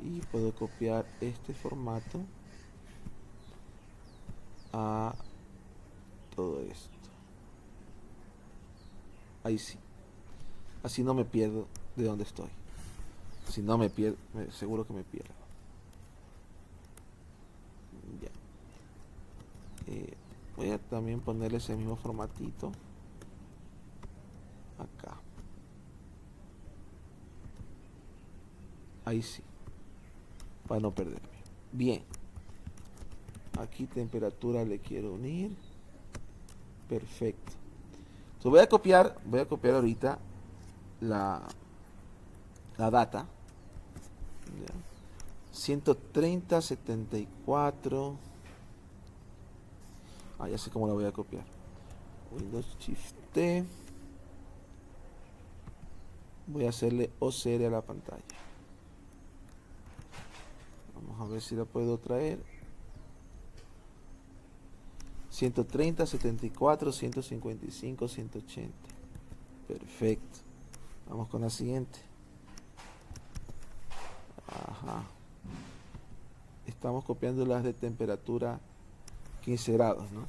y puedo copiar este formato a todo esto. Ahí sí. Así no me pierdo de dónde estoy. Si no me pierdo, seguro que me pierdo. Ya. Voy a también ponerle ese mismo formatito acá. Ahí sí, para no perderme. Bien. Aquí temperatura le quiero unir. Perfecto. Entonces voy a copiar ahorita la data. Ya. 130, 74. Ya sé cómo la voy a copiar. Windows Shift T. Voy a hacerle OCR a la pantalla. Vamos a ver si la puedo traer. 130, 74, 155, 180. Perfecto. Vamos con la siguiente. Ajá. Estamos copiando las de temperatura 15 grados, ¿no?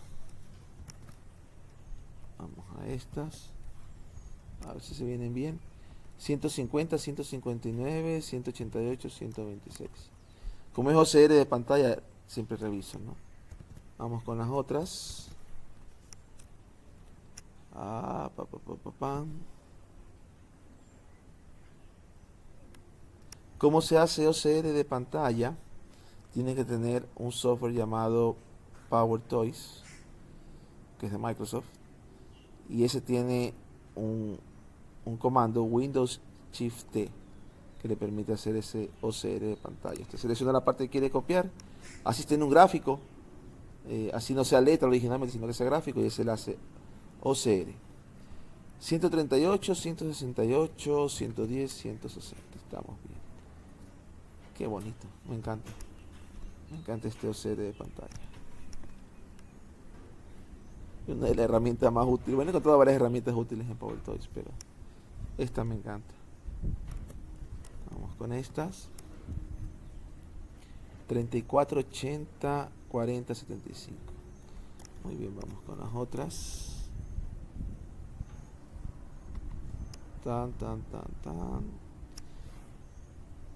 Vamos a estas. A ver si se vienen bien. 150, 159, 188, 126. Como es OCR de pantalla, siempre reviso, ¿no? Vamos con las otras. ¿Cómo se hace OCR de pantalla? Tiene que tener un software llamado PowerToys, que es de Microsoft, y ese tiene un comando Windows Shift T que le permite hacer ese OCR de pantalla. Usted selecciona la parte que quiere copiar, así tiene un gráfico, así no sea letra originalmente, sino que sea gráfico, y ese le hace OCR. 138, 168, 110, 160. Estamos bien. Qué bonito, me encanta. Me encanta este OCR de pantalla. Una de las herramientas más útiles. Bueno, he encontrado varias herramientas útiles en PowerToys, pero esta me encanta. Vamos con estas. 34, 80, 40, 75. Muy bien, vamos con las otras. Tan, tan, tan, tan.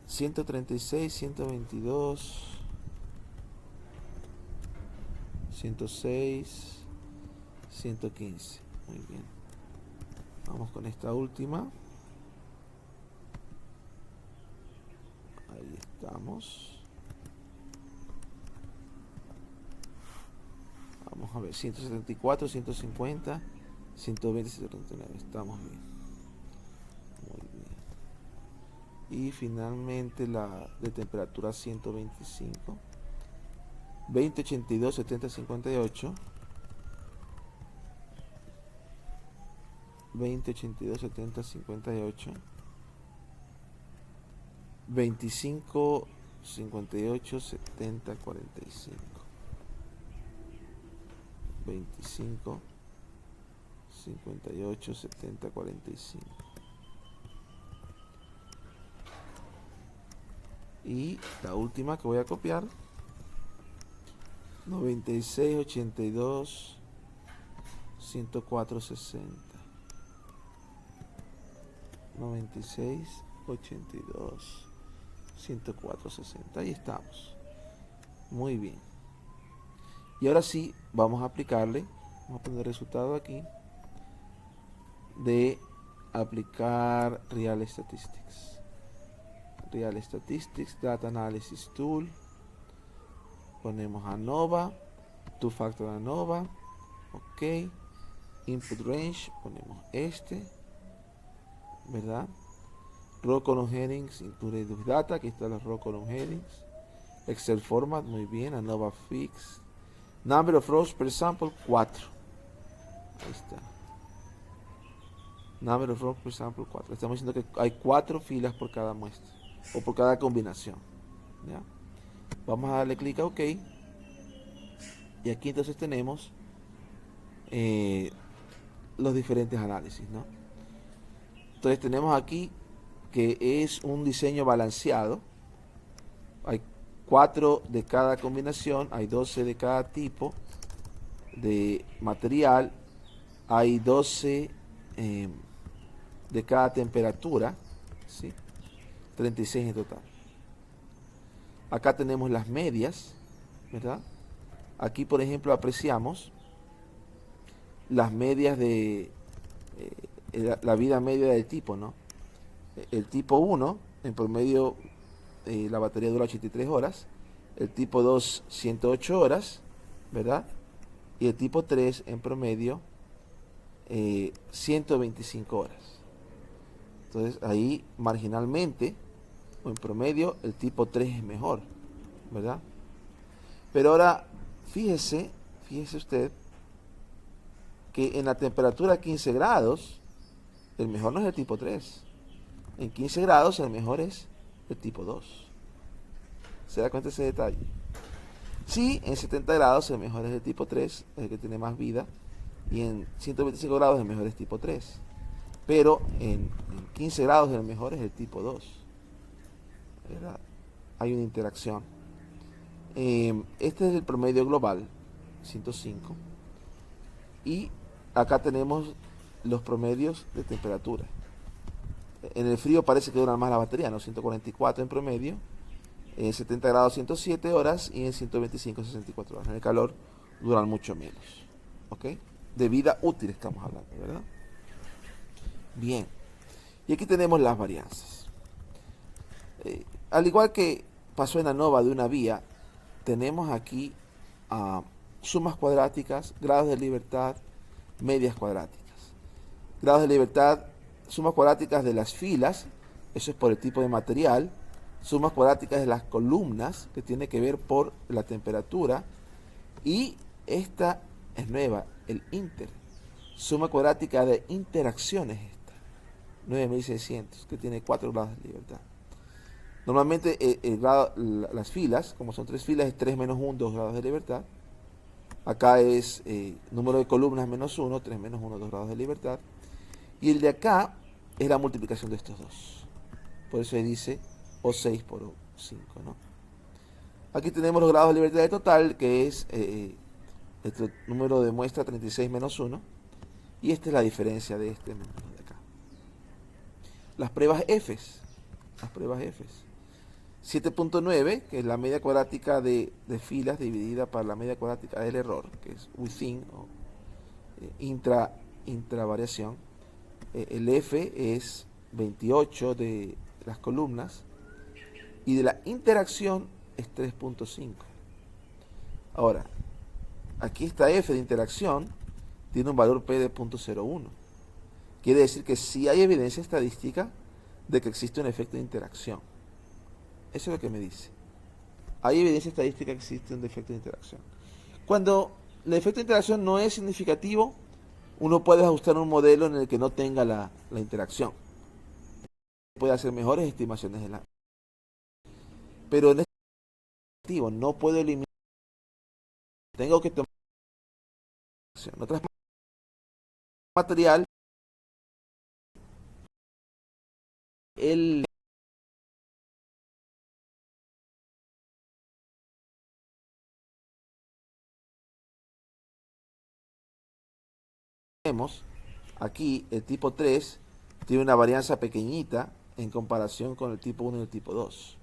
136, 122, 106, 115. Muy bien. Vamos con esta última. Ahí estamos. Vamos a ver, 174, 150, 120, 139. Estamos bien. Muy bien. Y finalmente la de temperatura 125. 20, 82, 70, 58. 20, 82, 70, 58. 25, 58, 70, 45. 25, 58, 70, 45. Y la última que voy a copiar, 96, 82, 104, 60. 96, 82, 104, 60. Ahí estamos. Muy bien. Y ahora sí, vamos a aplicarle, vamos a poner el resultado aquí, de aplicar Real Statistics. Real Statistics, Data Analysis Tool. Ponemos ANOVA, Two Factor ANOVA, ok. Input Range, ponemos este, ¿verdad? Row Column Headings, Include Data, aquí están los Row Column Headings. Excel Format, muy bien, ANOVA Fix. Number of rows per sample, 4. Ahí está. Number of rows per sample, 4. Estamos diciendo que hay 4 filas por cada muestra o por cada combinación. ¿Ya? Vamos a darle clic a OK. Y aquí entonces tenemos los diferentes análisis, ¿no? Entonces tenemos aquí que es un diseño balanceado. Hay 4 de cada combinación, hay 12 de cada tipo de material, hay 12 de cada temperatura, ¿sí? 36 en total. Acá tenemos las medias, ¿verdad? Aquí, por ejemplo, apreciamos las medias de la vida media del tipo, ¿no? El tipo 1, en promedio, la batería dura 83 horas. El tipo 2, 108 horas, ¿verdad? Y el tipo 3, en promedio, 125 horas. Entonces, ahí, marginalmente, o en promedio, el tipo 3 es mejor, ¿verdad? Pero ahora, fíjese usted, que en la temperatura 15 grados, el mejor no es el tipo 3. En 15 grados el mejor es el tipo 2. ¿Se da cuenta de ese detalle? Sí, en 70 grados el mejor es el tipo 3, el que tiene más vida. Y en 125 grados el mejor es tipo 3. Pero en 15 grados el mejor es el tipo 2. ¿Verdad? Hay una interacción. Este es el promedio global, 105. Y acá tenemos los promedios de temperatura. En el frío parece que dura más la batería, ¿no? 144 en promedio, en 70 grados 107 horas y en 125 64 horas. En el calor duran mucho menos, ¿ok? De vida útil estamos hablando, ¿verdad? Bien, y aquí tenemos las varianzas. Al igual que pasó en ANOVA de una vía, tenemos aquí sumas cuadráticas, grados de libertad, medias cuadráticas. Grados de libertad, sumas cuadráticas de las filas, eso es por el tipo de material. Sumas cuadráticas de las columnas, que tiene que ver por la temperatura. Y esta es nueva, el inter. Suma cuadrática de interacciones esta, 9600, que tiene 4 grados de libertad. Normalmente las filas, como son 3 filas, es 3 menos 1, 2 grados de libertad. Acá es número de columnas menos 1, 3 menos 1, 2 grados de libertad. Y el de acá es la multiplicación de estos dos. Por eso ahí dice O6 por O5, ¿no? Aquí tenemos los grados de libertad de total, que es este número de muestra 36 menos 1. Y esta es la diferencia de este menos de acá. Las pruebas Fs. Las pruebas Fs. 7.9, que es la media cuadrática de filas dividida por la media cuadrática del error, que es within o intravariación. El F es 28 de las columnas y de la interacción es 3.5. Ahora, aquí esta F de interacción tiene un valor P de 0.01. Quiere decir que sí hay evidencia estadística de que existe un efecto de interacción. Eso es lo que me dice. Hay evidencia estadística que existe un efecto de interacción. Cuando el efecto de interacción no es significativo, uno puede ajustar un modelo en el que no tenga la interacción. Puede hacer mejores estimaciones de la... Pero en este caso no puedo eliminar. Tengo que tomar acción. Otras material, el tenemos aquí el tipo 3 tiene una varianza pequeñita en comparación con el tipo 1 y el tipo 2.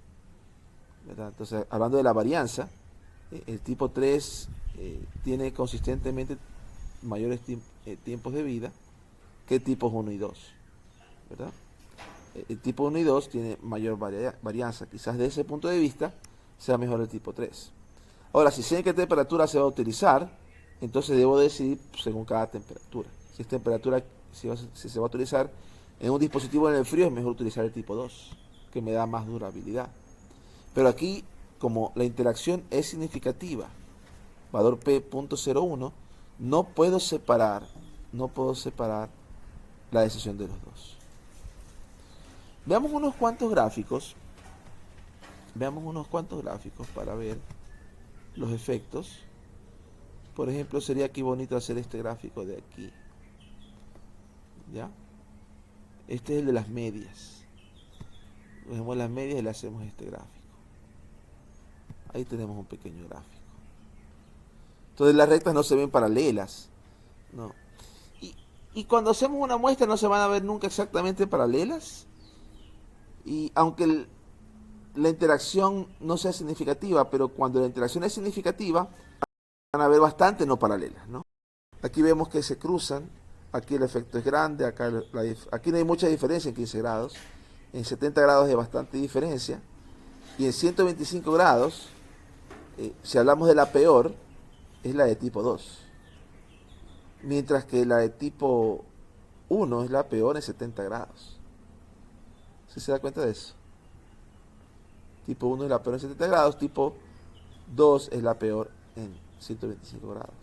¿Verdad? Entonces, hablando de la varianza, el tipo 3 tiene consistentemente mayores tiempos de vida que tipos 1 y 2. ¿Verdad? El tipo 1 y 2 tiene mayor varianza. Quizás desde ese punto de vista sea mejor el tipo 3. Ahora, si sé en qué temperatura se va a utilizar, entonces debo decidir según cada temperatura. Si es temperatura, si se va a utilizar en un dispositivo en el frío, es mejor utilizar el tipo 2, que me da más durabilidad. Pero aquí, como la interacción es significativa, valor P.01, no puedo separar la decisión de los dos. Veamos unos cuantos gráficos para ver los efectos. Por ejemplo, sería aquí bonito hacer este gráfico de aquí. ¿Ya? Este es el de las medias. Cogemos las medias y le hacemos este gráfico. Ahí tenemos un pequeño gráfico. Entonces las rectas no se ven paralelas. No. Y cuando hacemos una muestra no se van a ver nunca exactamente paralelas. Y aunque la interacción no sea significativa, pero cuando la interacción es significativa, van a ver bastante no paralelas, ¿no? Aquí vemos que se cruzan, aquí el efecto es grande, aquí no hay mucha diferencia en 15 grados, en 70 grados hay bastante diferencia, y en 125 grados, si hablamos de la peor, es la de tipo 2, mientras que la de tipo 1 es la peor en 70 grados. ¿Sí se da cuenta de eso? Tipo 1 es la peor en 70 grados, tipo 2 es la peor en 125 grados.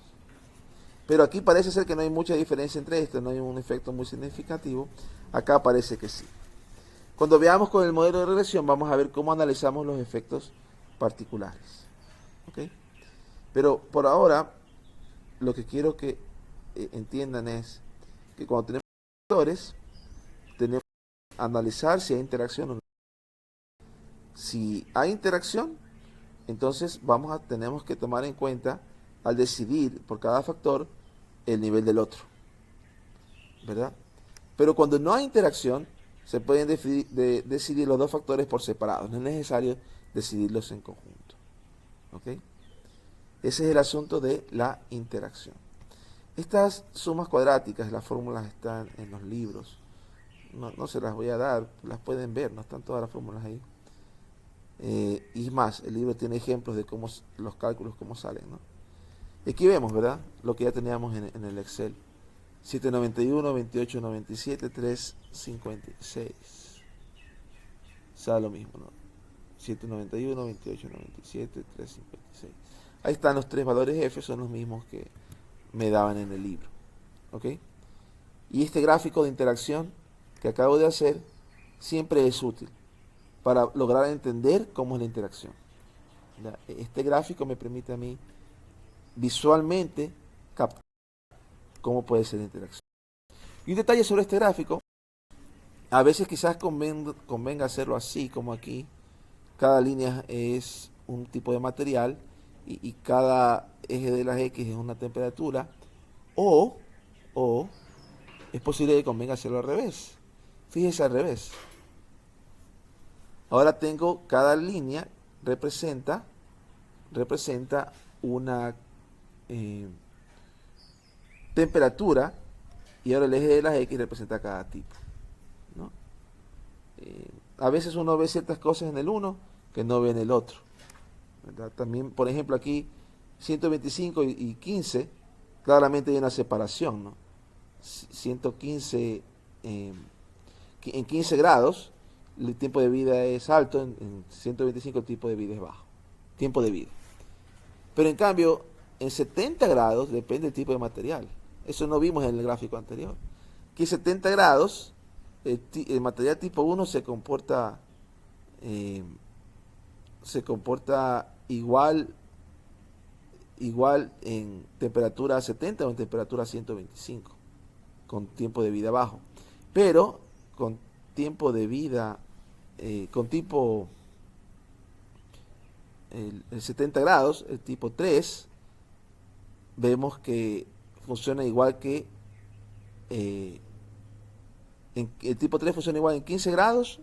Pero aquí parece ser que no hay mucha diferencia entre estos, no hay un efecto muy significativo. Acá parece que sí. Cuando veamos con el modelo de regresión vamos a ver cómo analizamos los efectos particulares. ¿Okay? Pero por ahora lo que quiero que entiendan es que cuando tenemos factores tenemos que analizar si hay interacción o no. Si hay interacción, entonces tenemos que tomar en cuenta al decidir por cada factor el nivel del otro, ¿verdad? Pero cuando no hay interacción, se pueden decidir los dos factores por separado. No es necesario decidirlos en conjunto. ¿Ok? Ese es el asunto de la interacción. Estas sumas cuadráticas, las fórmulas están en los libros. No se las voy a dar, las pueden ver, no están todas las fórmulas ahí. Y es más, el libro tiene ejemplos de cómo los cálculos, cómo salen, ¿no? Aquí vemos, ¿verdad? Lo que ya teníamos en el Excel. 791, 28, 97, 356. Sale lo mismo, ¿no? 791, 28, 97, 356. Ahí están los tres valores F, son los mismos que me daban en el libro. ¿Ok? Y este gráfico de interacción que acabo de hacer siempre es útil para lograr entender cómo es la interacción. Este gráfico me permite a mí visualmente captar cómo puede ser la interacción. Y un detalle sobre este gráfico, a veces quizás convenga hacerlo así, como aquí. Cada línea es un tipo de material y cada eje de las X es una temperatura. O, o es posible que convenga hacerlo al revés. Fíjese al revés. Ahora tengo cada línea representa una temperatura y ahora el eje de las X representa cada tipo, ¿no? A veces uno ve ciertas cosas en el uno que no ve en el otro, ¿verdad? También, por ejemplo, aquí 125 y 15, claramente hay una separación, ¿no? 115 en 15 grados, el tiempo de vida es alto, en 125 el tiempo de vida es bajo, tiempo de vida. Pero en cambio, en 70 grados depende del tipo de material. Eso no vimos en el gráfico anterior. Aquí 70 grados, el material tipo 1 se comporta igual en temperatura 70 o en temperatura 125, con tiempo de vida bajo. Pero con tiempo de vida, con tipo el 70 grados, el tipo 3, vemos que funciona igual que el tipo 3 funciona igual en 15 grados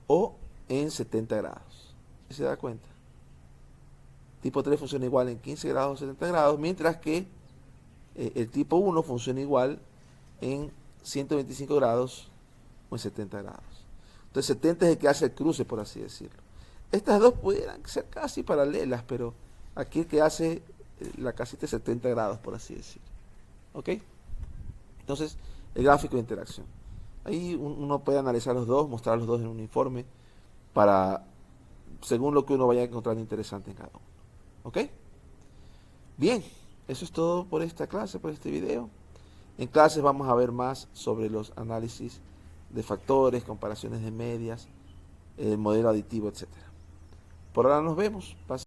o en 70 grados. ¿Se da cuenta? Tipo 3 funciona igual en 15 grados o 70 grados, mientras que el tipo 1 funciona igual en 125 grados o en 70 grados. Entonces 70 es el que hace el cruce, por así decirlo. Estas dos pudieran ser casi paralelas, pero aquí el que hace la casita es 70 grados, por así decirlo. ¿Ok? Entonces, el gráfico de interacción. Ahí uno puede analizar los dos, mostrar los dos en un informe, para, según lo que uno vaya a encontrar interesante en cada uno. ¿Ok? Bien, eso es todo por esta clase, por este video. En clases vamos a ver más sobre los análisis de factores, comparaciones de medias, el modelo aditivo, etc. Por ahora nos vemos. Pasen